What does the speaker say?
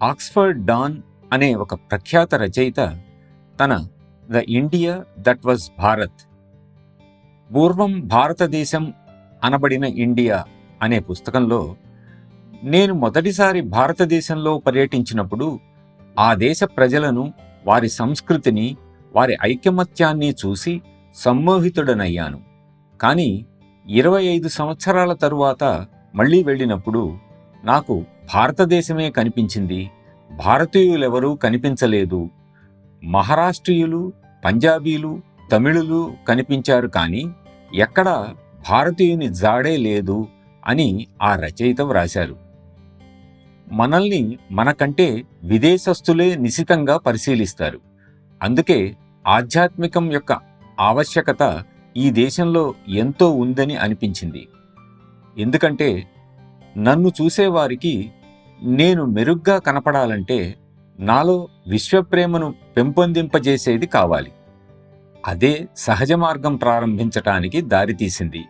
Oxford don అనే ఒక ప్రఖ్యాత రచయిత తన the India that was Bharat, పూర్వం భారతదేశం అనబడిన ఇండియా అనే పుస్తకంలో నేను మొదటిసారి భారతదేశంలో పర్యటించినప్పుడు ఆ దేశ ప్రజలను, వారి సంస్కృతిని, వారి ఐకమత్యాన్ని చూసి సమ్మోహితుడనయ్యాను. కానీ 25 సంవత్సరాల తరువాత మళ్ళీ వెళ్ళినప్పుడు నాకు భారతదేశమే కనిపించింది, భారతీయులెవరూ కనిపించలేదు. మహారాష్ట్రీయులు, పంజాబీలు, తమిళులు కనిపించారు, కానీ ఎక్కడా భారతీయుని జాడే లేదు అని ఆ రచయిత వ్రాశారు. మనల్ని మనకంటే విదేశస్థులే నిశితంగా పరిశీలిస్తారు. అందుకే ఆధ్యాత్మికం యొక్క ఆవశ్యకత ఈ దేశంలో ఎంతో ఉందని అనిపించింది. ఎందుకంటే నన్ను చూసేవారికి నేను మెరుగ్గా కనపడాలంటే నాలో విశ్వప్రేమను పెంపొందింపజేసేది కావాలి. అదే సహజ మార్గం ప్రారంభించటానికి దారితీసింది.